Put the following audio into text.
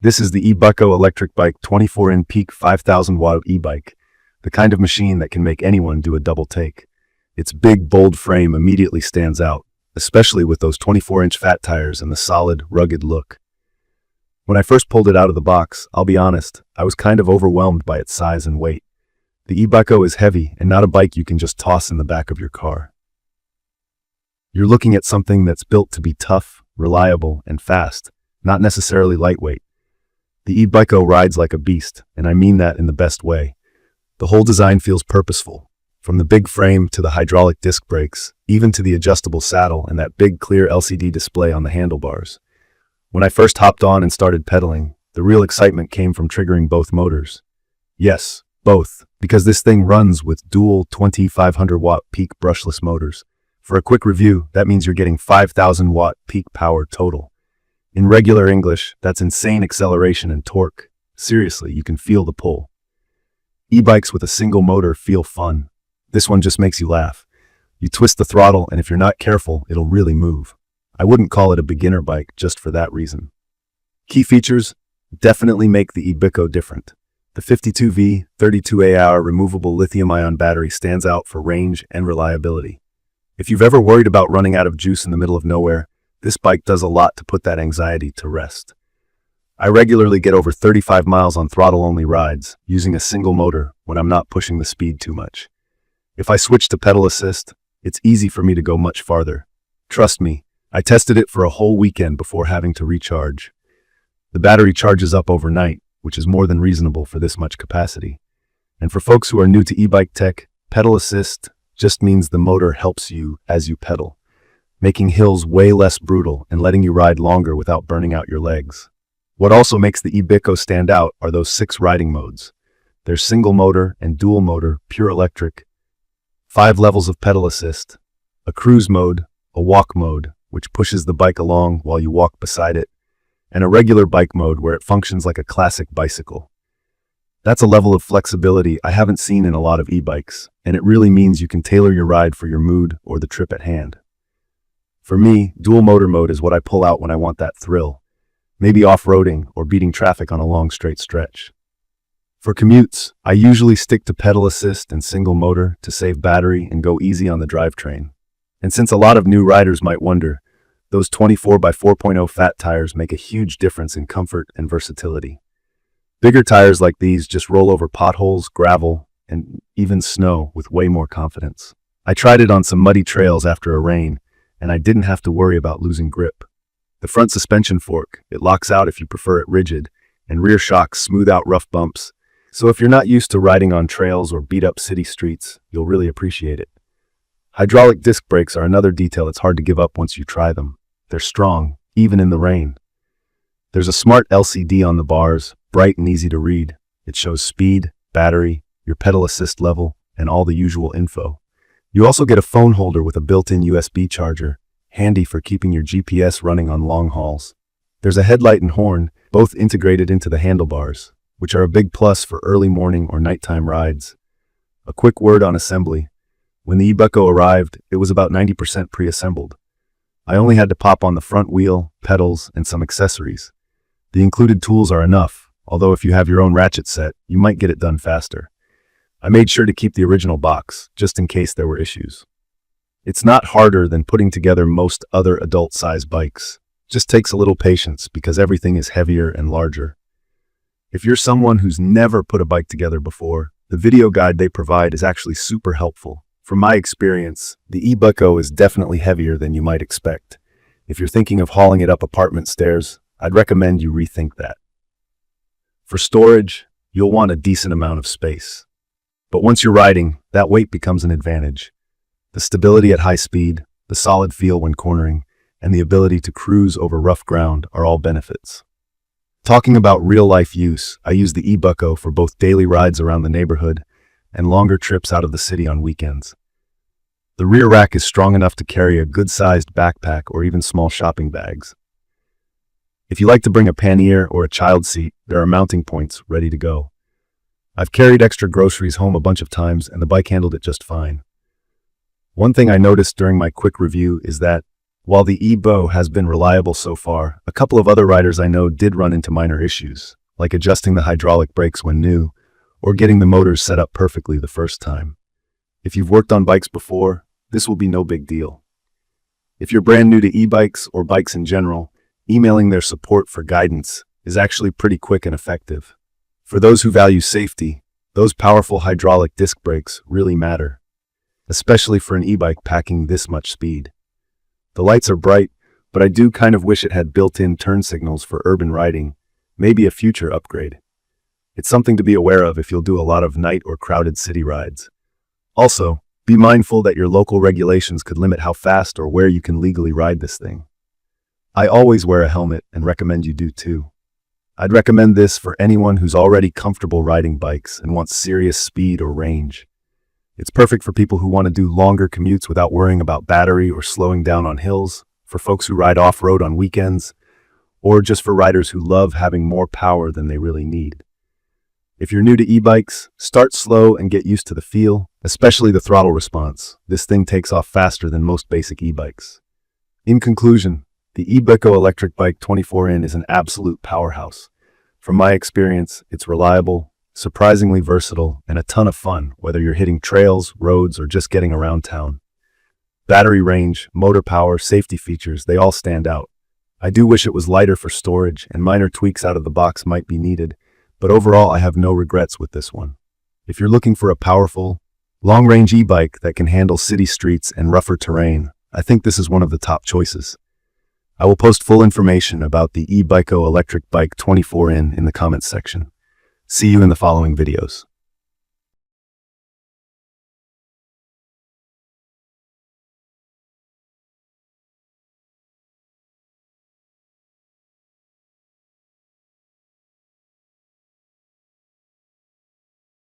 This is the e-Bycco Electric Bike 24in 5000W e-bike, the kind of machine that can make anyone do a double take. Its big, bold frame immediately stands out, especially with those 24-inch fat tires and the solid, rugged look. When I first pulled it out of the box, I'll be honest, I was kind of overwhelmed by its size and weight. The e-Bycco is heavy and not a bike you can just toss in the back of your car. You're looking at something that's built to be tough, reliable, and fast, not necessarily lightweight. The e-Bycco rides like a beast, and I mean that in the best way. The whole design feels purposeful, from the big frame to the hydraulic disc brakes, even to the adjustable saddle and that big clear LCD display on the handlebars. When I first hopped on and started pedaling, the real excitement came from triggering both motors. Yes, both, because this thing runs with dual 2500-watt peak brushless motors. For a quick review, that means you're getting 5,000-watt peak power total. In regular English, that's insane acceleration and torque. Seriously, you can feel the pull. E-bikes with a single motor feel fun. This one just makes you laugh. You twist the throttle, and if you're not careful, it'll really move. I wouldn't call it a beginner bike just for that reason. Key features definitely make the e-Bycco different. The 52V 32Ah removable lithium-ion battery stands out for range and reliability. If you've ever worried about running out of juice in the middle of nowhere, this bike does a lot to put that anxiety to rest. I regularly get over 35 miles on throttle-only rides, using a single motor when I'm not pushing the speed too much. If I switch to pedal assist, it's easy for me to go much farther. Trust me, I tested it for a whole weekend before having to recharge. The battery charges up overnight, which is more than reasonable for this much capacity. And for folks who are new to e-bike tech, pedal assist just means the motor helps you as you pedal, making hills way less brutal and letting you ride longer without burning out your legs. What also makes the e-Bycco stand out are those 6 riding modes. There's single motor and dual motor, pure electric, 5 levels of pedal assist, a cruise mode, a walk mode, which pushes the bike along while you walk beside it, and a regular bike mode where it functions like a classic bicycle. That's a level of flexibility I haven't seen in a lot of e-bikes, and it really means you can tailor your ride for your mood or the trip at hand. For me, dual motor mode is what I pull out when I want that thrill, maybe off-roading or beating traffic on a long straight stretch. For commutes, I usually stick to pedal assist and single motor to save battery and go easy on the drivetrain. And since a lot of new riders might wonder, those 24x4.0 fat tires make a huge difference in comfort and versatility. Bigger tires like these just roll over potholes, gravel, and even snow with way more confidence. I tried it on some muddy trails after a rain, and I didn't have to worry about losing grip. The front suspension fork, it locks out if you prefer it rigid, and rear shocks smooth out rough bumps. So if you're not used to riding on trails or beat-up city streets, you'll really appreciate it. Hydraulic disc brakes are another detail it's hard to give up once you try them. They're strong, even in the rain. There's a smart LCD on the bars, bright and easy to read. It shows speed, battery, your pedal assist level, and all the usual info. You also get a phone holder with a built-in USB charger, handy for keeping your GPS running on long hauls. There's a headlight and horn, both integrated into the handlebars, which are a big plus for early morning or nighttime rides. A quick word on assembly. When the e-Bycco arrived, it was about 90% pre-assembled. I only had to pop on the front wheel, pedals, and some accessories. The included tools are enough, although if you have your own ratchet set, you might get it done faster. I made sure to keep the original box, just in case there were issues. It's not harder than putting together most other adult-size bikes. Just takes a little patience because everything is heavier and larger. If you're someone who's never put a bike together before, the video guide they provide is actually super helpful. From my experience, the e-Bycco is definitely heavier than you might expect. If you're thinking of hauling it up apartment stairs, I'd recommend you rethink that. For storage, you'll want a decent amount of space. But once you're riding, that weight becomes an advantage. The stability at high speed, the solid feel when cornering, and the ability to cruise over rough ground are all benefits. Talking about real-life use, I use the e-Bycco for both daily rides around the neighborhood and longer trips out of the city on weekends. The rear rack is strong enough to carry a good-sized backpack or even small shopping bags. If you like to bring a pannier or a child seat, there are mounting points ready to go. I've carried extra groceries home a bunch of times and the bike handled it just fine. One thing I noticed during my quick review is that While the e-bycco has been reliable so far, a couple of other riders I know did run into minor issues, like adjusting the hydraulic brakes when new, or getting the motors set up perfectly the first time. If you've worked on bikes before, this will be no big deal. If you're brand new to e-bikes or bikes in general, emailing their support for guidance is actually pretty quick and effective. For those who value safety, those powerful hydraulic disc brakes really matter, especially for an e-bike packing this much speed. The lights are bright, but I do kind of wish it had built-in turn signals for urban riding, maybe a future upgrade. It's something to be aware of if you'll do a lot of night or crowded city rides. Also, be mindful that your local regulations could limit how fast or where you can legally ride this thing. I always wear a helmet and recommend you do too. I'd recommend this for anyone who's already comfortable riding bikes and wants serious speed or range. It's perfect for people who want to do longer commutes without worrying about battery or slowing down on hills, for folks who ride off-road on weekends, or just for riders who love having more power than they really need. If you're new to e-bikes, start slow and get used to the feel, especially the throttle response. This thing takes off faster than most basic e-bikes. In conclusion, the Bycco Electric Bike 24in is an absolute powerhouse. From my experience, it's reliable, surprisingly versatile, and a ton of fun, whether you're hitting trails, roads, or just getting around town. Battery range, motor power, safety features, they all stand out. I do wish it was lighter for storage, and minor tweaks out of the box might be needed, but overall I have no regrets with this one. If you're looking for a powerful, long-range e-bike that can handle city streets and rougher terrain, I think this is one of the top choices. I will post full information about the Bycco Electric Bike 24in the comments section. See you in the following videos.